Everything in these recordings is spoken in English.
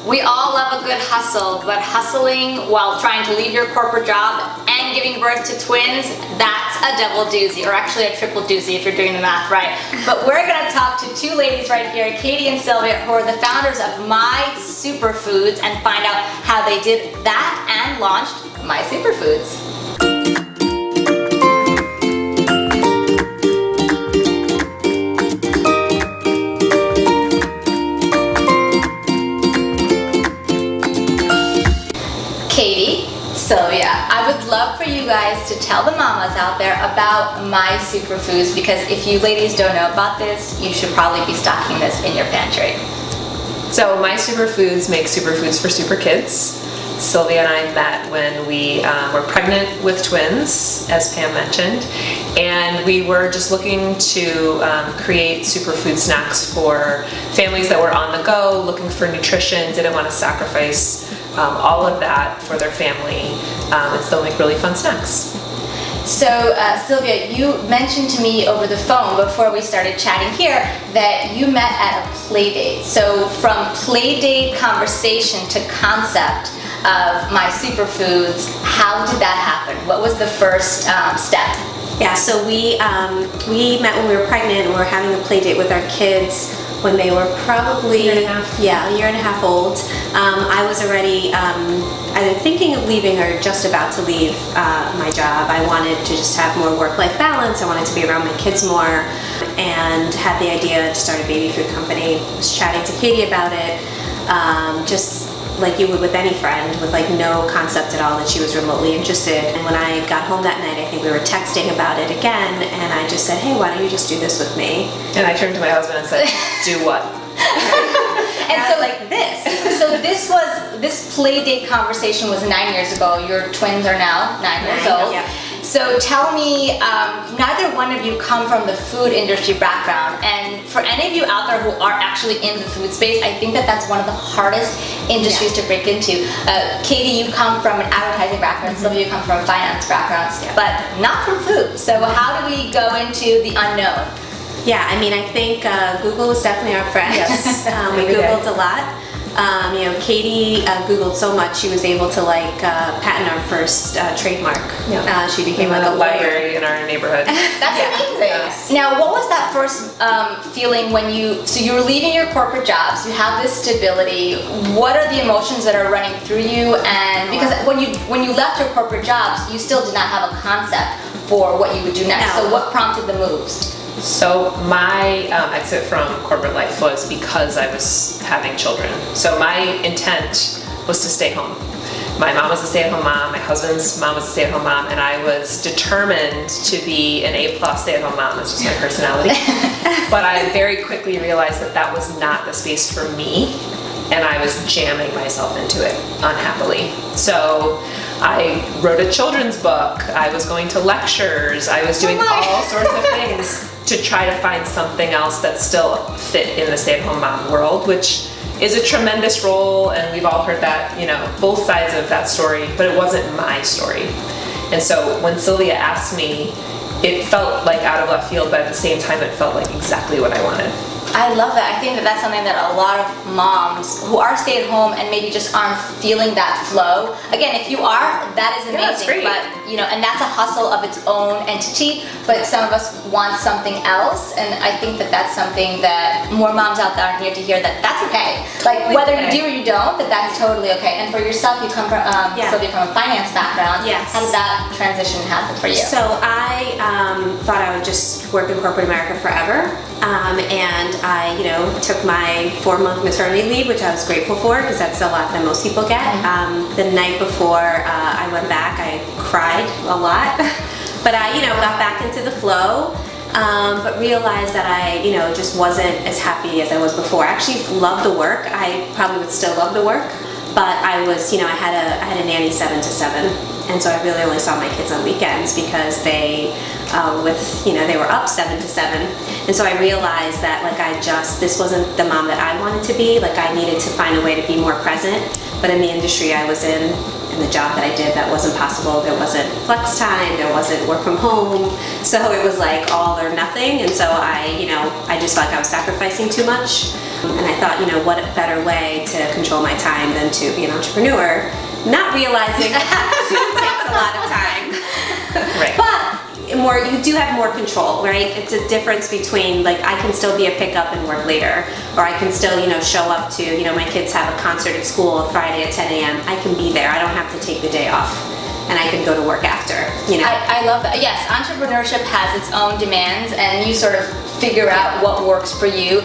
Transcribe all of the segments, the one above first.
We all love a good hustle, but hustling while trying to leave your corporate job and giving birth to twins, that's a double doozy, or actually a triple doozy if you're doing the math right. But we're gonna talk to two ladies right here, Katie and Silvia, who are the founders of My SuperFoods, and find out how they did that and launched My SuperFoods. Katie, Silvia, I would love for you guys to tell the mamas out there about My SuperFoods, because if you ladies don't know about this, you should probably be stocking this in your pantry. So My SuperFoods makes superfoods for super kids. Silvia and I met when we were pregnant with twins, as Pam mentioned, and we were just looking to create superfood snacks for families that were on the go, looking for nutrition, didn't want to sacrifice all of that for their family, and still make really fun snacks. So Silvia, you mentioned to me over the phone before we started chatting here that you met at a playdate. So from playdate conversation to concept of My SuperFoods, how did that happen? What was the first step? Yeah, so we met when we were pregnant and we were having a play date with our kids when they were probably a year and a half old. I was already either thinking of leaving or just about to leave my job. I wanted to just have more work-life balance. I wanted to be around my kids more, and had the idea to start a baby food company. I was chatting to Katie about it, just like you would with any friend, with like no concept at all that she was remotely interested. And when I got home that night, I think we were texting about it again, and I just said, hey, why don't you just do this with me? And I turned to my husband and said, do what? And so like this. So this play date conversation was 9 years ago. Your twins are now 9 years old. Yeah. So tell me, neither one of you come from the food industry background, and for any of you out there who are actually in the food space, I think that that's one of the hardest industries to break into. Katie, you come from an advertising background, Silvia, you come from a finance background, but not from food. So how do we go into the unknown? Yeah, I mean, I think Google was definitely our friend. Yes. We Googled a lot. Katie Googled so much she was able to patent our first trademark. Yeah. She became a lawyer. library in our neighborhood. That's amazing. Yes. Now, what was that first feeling when you were leaving your corporate jobs, you have this stability, what are the emotions that are running through you? And because when you left your corporate jobs, you still did not have a concept for what you would do next. No. So what prompted the moves? So my exit from corporate life was because I was having children. So my intent was to stay home. My mom was a stay-at-home mom, my husband's mom was a stay-at-home mom, and I was determined to be an A+ stay-at-home mom. That's just my personality. But I very quickly realized that that was not the space for me, and I was jamming myself into it unhappily. So I wrote a children's book, I was going to lectures, I was doing all sorts of things to try to find something else that still fit in the stay-at-home mom world, which is a tremendous role, and we've all heard that, both sides of that story, but it wasn't my story. And so when Silvia asked me, it felt like out of left field, but at the same time it felt like exactly what I wanted. I love that. I think that that's something that a lot of moms who are stay at home and maybe just aren't feeling that flow. Again, if you are, that is amazing. Yeah, that's great. But and that's a hustle of its own entity. But some of us want something else, and I think that that's something that more moms out there need to hear, that that's okay. Like whether you do or you don't, that's totally okay. And for yourself, you come from Silvia, from a finance background. Yes. How did that transition happen for you? So I thought I would just work in corporate America forever. And I, took my 4-month maternity leave, which I was grateful for, because that's a lot that most people get. The night before I went back, I cried a lot, but I, got back into the flow, but realized that I, just wasn't as happy as I was before. I actually loved the work. I probably would still love the work, but I was, I had a nanny 7 to 7. And so I really only saw my kids on weekends because they were up 7 to 7. And so I realized that this wasn't the mom that I wanted to be. I needed to find a way to be more present. But in the industry I was in the job that I did, that wasn't possible. There wasn't flex time, there wasn't work from home. So it was all or nothing. And so I just felt like I was sacrificing too much. And I thought, what a better way to control my time than to be an entrepreneur, not realizing that takes a lot of time. Right. But you do have more control, right? It's a difference between, like, I can still be a pickup and work later, or I can still, show up to, my kids have a concert at school Friday at 10 a.m. I can be there. I don't have to take the day off, and I can go to work after, I love that. Yes, entrepreneurship has its own demands, and you sort of figure out what works for you.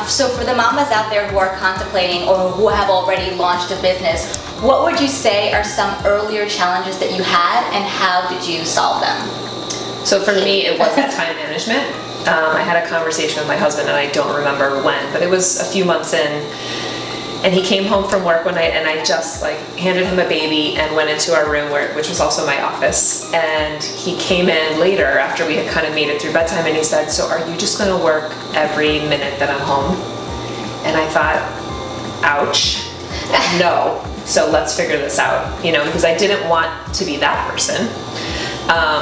So for the mamas out there who are contemplating or who have already launched a business, what would you say are some earlier challenges that you had, and how did you solve them? So for me, it was that time management. I had a conversation with my husband, and I don't remember when, but it was a few months in, and he came home from work one night, and I just handed him a baby and went into our room, which was also my office. And he came in later after we had kind of made it through bedtime, and he said, "So are you just going to work every minute that I'm home?" And I thought, ouch, no. So let's figure this out, because I didn't want to be that person.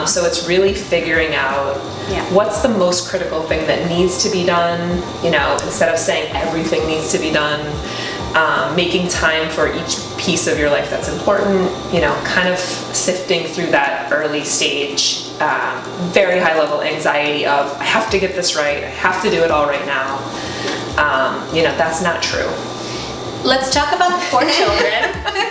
So it's really figuring out what's the most critical thing that needs to be done, instead of saying everything needs to be done, making time for each piece of your life that's important, kind of sifting through that early stage, very high level anxiety of, I have to get this right, I have to do it all right now. That's not true. Let's talk about the 4 children,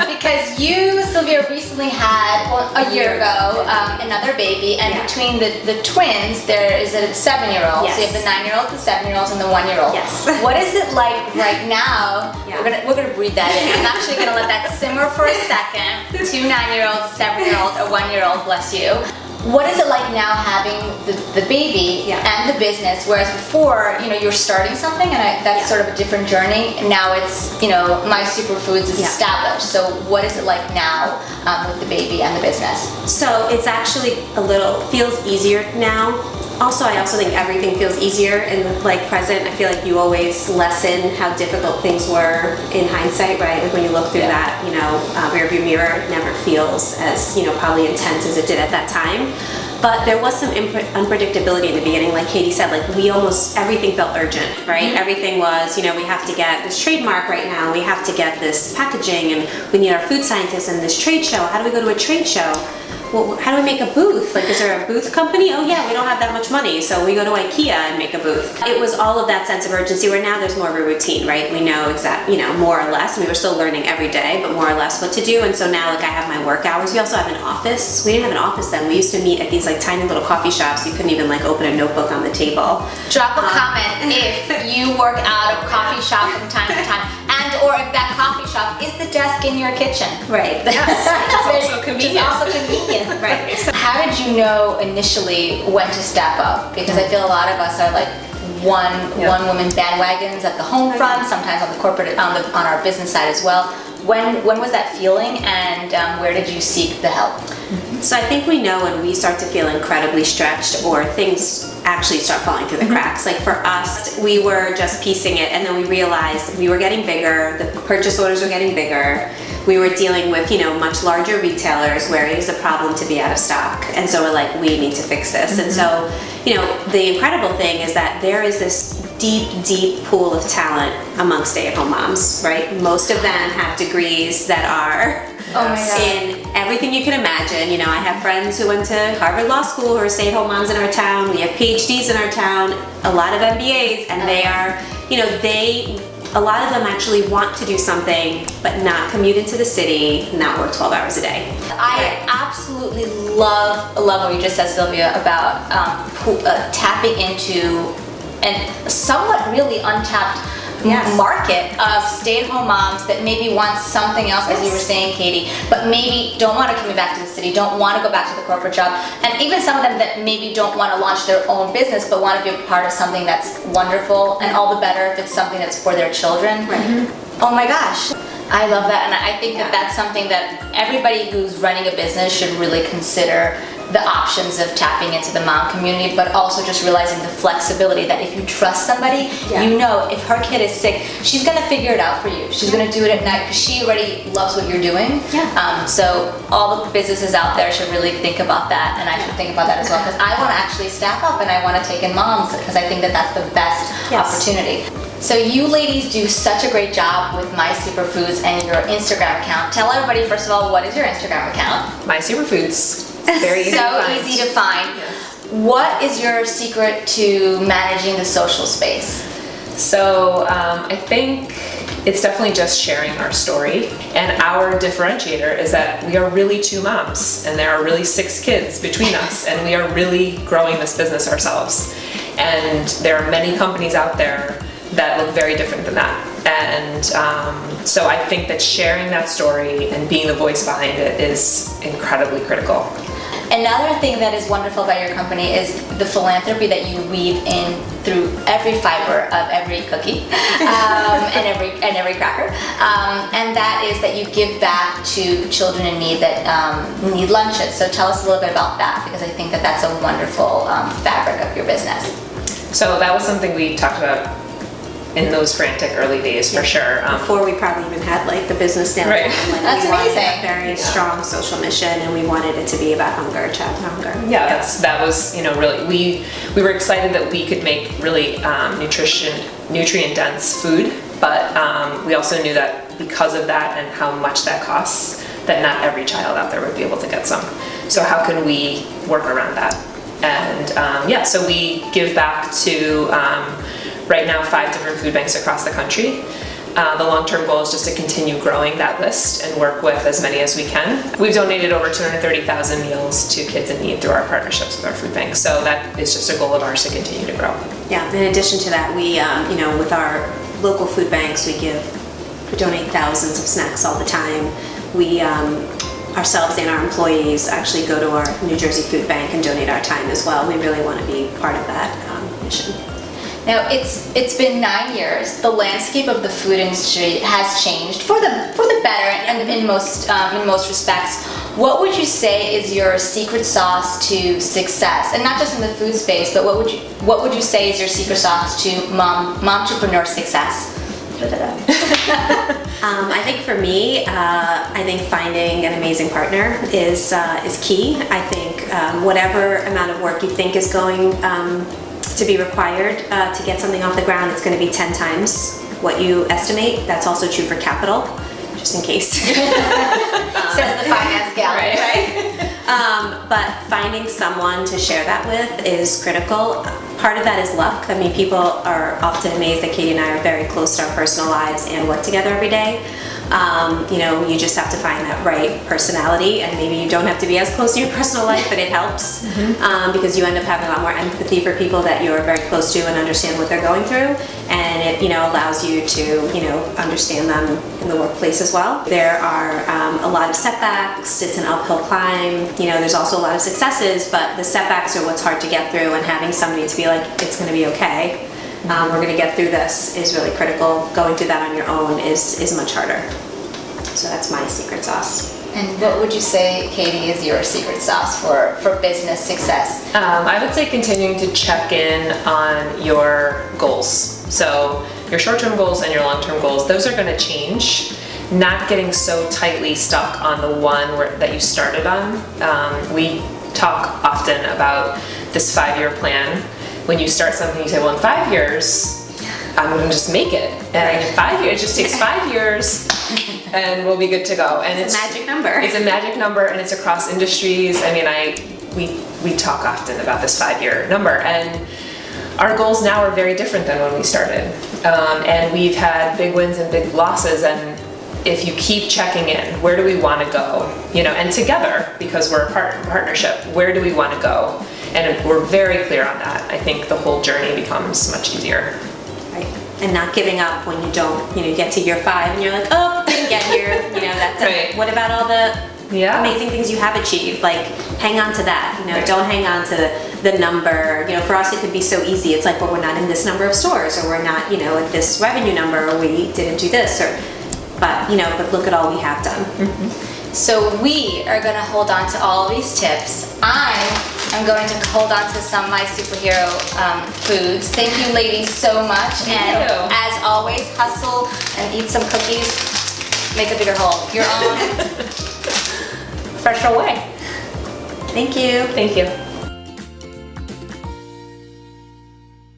because you, Silvia, recently had, a year ago, another baby, and between the twins, there is a 7-year-old. Yes. So you have the 9-year-old, the 7-year-old, and the 1-year-old. Yes. What is it like right now? Yeah. We're gonna breathe that in. I'm actually gonna let that simmer for a second. 2 9-year-olds, 7-year-old, a 1-year-old, bless you. What is it like now having the baby and the business, whereas before, you're starting something, and that's sort of a different journey. Now it's, My SuperFoods is established. So what is it like now with the baby and the business? So it's actually feels easier now. I also think everything feels easier in the present. I feel like you always lessen how difficult things were in hindsight, right? Like when you look through that, rearview mirror, it never feels as, probably intense as it did at that time. But there was some unpredictability in the beginning. Like Katie said, everything felt urgent, right? Mm-hmm. Everything was, we have to get this trademark right now. We have to get this packaging, and we need our food scientists and this trade show. How do we go to a trade show? Well, how do we make a booth? Is there a booth company? Oh yeah, we don't have that much money, so we go to IKEA and make a booth. It was all of that sense of urgency, where now there's more of a routine, right? We know more or less, and we were still learning every day, but more or less what to do. And so now, I have my work hours. We also have an office. We didn't have an office then. We used to meet at these tiny little coffee shops. You couldn't even open a notebook on the table. Drop a comment if you work out of coffee shop from time to time, or if that coffee shop is the desk in your kitchen. Right. Yes. It's also convenient. It's also convenient. Right. So how did you know initially when to step up? Because I feel a lot of us are one woman bandwagons at the home front, sometimes on the corporate, on our business side as well. When was that feeling, and where did you seek the help? So I think we know when we start to feel incredibly stretched, or things actually start falling through the cracks. For us, we were just piecing it, and then we realized we were getting bigger, the purchase orders were getting bigger, we were dealing with, much larger retailers where it was a problem to be out of stock. And so we're we need to fix this. And so, the incredible thing is that there is this deep pool of talent among stay-at-home moms, right? Most of them have degrees that are in everything you can imagine. I have friends who went to Harvard Law School who are stay-at-home moms in our town. We have PhDs in our town, a lot of MBAs, and they are, a lot of them actually want to do something, but not commute into the city, not work 12 hours a day. I absolutely love what you just said, Silvia, about tapping into and somewhat really untapped market of stay-at-home moms that maybe want something else, as you were saying, Katie, but maybe don't want to come back to the city, don't want to go back to the corporate job, and even some of them that maybe don't want to launch their own business but want to be a part of something that's wonderful, and all the better if it's something that's for their children. Right. Mm-hmm. Oh my gosh, I love that, and I think that that's something that everybody who's running a business should really consider, the options of tapping into the mom community, but also just realizing the flexibility that if you trust somebody, if her kid is sick, she's gonna figure it out for you. She's gonna do it at night because she already loves what you're doing. So all the businesses out there should really think about that, and I should think about that as well, because I want to actually staff up and I want to take in moms, because I think that that's the best opportunity. So you ladies do such a great job with My SuperFoods and your Instagram account. Tell everybody, first of all, what is your Instagram account? My SuperFoods. Very easy to find. Easy to find. Yes. What is your secret to managing the social space? So I think it's definitely just sharing our story. And our differentiator is that we are really 2 moms, and there are really 6 kids between us, and we are really growing this business ourselves. And there are many companies out there that look very different than that. And so I think that sharing that story and being the voice behind it is incredibly critical. Another thing that is wonderful about your company is the philanthropy that you weave in through every fiber of every cookie and every cracker, and that is that you give back to children in need that need lunches. So tell us a little bit about that, because I think that that's a wonderful fabric of your business. So that was something we talked about in those frantic early days, for sure. Before we probably even had like the business down. Right. Like, That's we wanted amazing. a very strong social mission, and we wanted it to be about hunger, child hunger. Yeah, that was, really, we were excited that we could make really nutrient dense food, but we also knew that because of that and how much that costs, that not every child out there would be able to get some. So how can we work around that? And so we give back to right now 5 different food banks across the country. The long-term goal is just to continue growing that list and work with as many as we can. We've donated over 230,000 meals to kids in need through our partnerships with our food banks. So that is just a goal of ours to continue to grow. Yeah, in addition to that, we, with our local food banks, we donate thousands of snacks all the time. We, ourselves and our employees actually go to our New Jersey food bank and donate our time as well. We really want to be part of that mission. Now it's been 9 years. The landscape of the food industry has changed for the better, and in most respects. What would you say is your secret sauce to success, and not just in the food space, but what would you say is your secret sauce to momtrepreneur success? I think for me, I think finding an amazing partner is key. I think whatever amount of work you think is going to be required to get something off the ground, it's going to be 10 times what you estimate. That's also true for capital, just in case. Says the finance gal, right? But finding someone to share that with is critical. Part of that is luck. I mean, people are often amazed that Katie and I are very close to our personal lives and work together every day. You just have to find that right personality, and maybe you don't have to be as close to your personal life, but it helps because you end up having a lot more empathy for people that you're very close to and understand what they're going through, and it allows you to understand them in the workplace as well. There are a lot of setbacks. It's an uphill climb. There's also a lot of successes, but the setbacks are what's hard to get through, and having somebody to be like, it's going to be okay. We're going to get through this is really critical. Going through that on your own is much harder. So that's my secret sauce. And what would you say, Katie, is your secret sauce for business success? I would say continuing to check in on your goals. So your short-term goals and your long-term goals, those are going to change. Not getting so tightly stuck on the one that you started on. We talk often about this 5-year plan. When you start something, you say, well, in 5 years, I'm going to just make it. And in 5 years, it just takes 5 years, and we'll be good to go. And it's a magic number. It's a magic number, and it's across industries. I mean, we talk often about this 5-year number, and our goals now are very different than when we started. And we've had big wins and big losses, and if you keep checking in, where do we want to go? And together, because we're a partnership, where do we want to go? And we're very clear on that. I think the whole journey becomes much easier. Right. And not giving up when you don't, get to year 5 and you're like, oh, didn't get here. That's right. What about all the amazing things you have achieved? Like, hang on to that. Right. Don't hang on to the number. For us, it could be so easy. It's like, well, we're not in this number of stores, or we're not, at this revenue number, or we didn't do this, but look at all we have done. Mm-hmm. So we are going to hold on to all these tips. I'm going to hold on to some of my superhero foods. Thank you, ladies, so much. Thank you. As always, hustle and eat some cookies. Make a bigger hole. Your own fresher way. Thank you. Thank you.